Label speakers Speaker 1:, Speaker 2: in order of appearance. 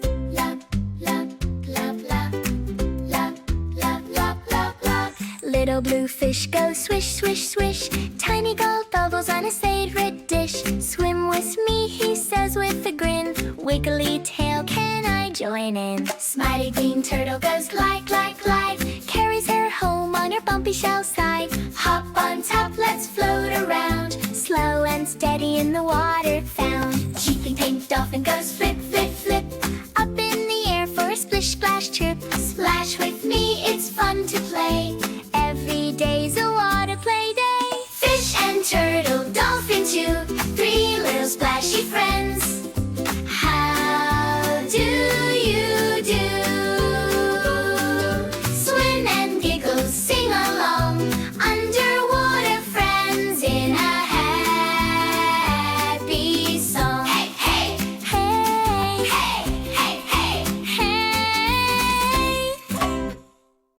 Speaker 1: Lop, lop, lop, lop. Lop, lop, lop, lop, lop. Little blue fish go swish, swish, swish. Tiny gold bubbles on a favorite dish. Swim with me, he says with a grin. Wiggly tail, can I join in? Smiley green turtle goes glide, glide, glide. Carries her home on her bumpy shell side. Hop on top, let's float around. Slow and steady in the water found.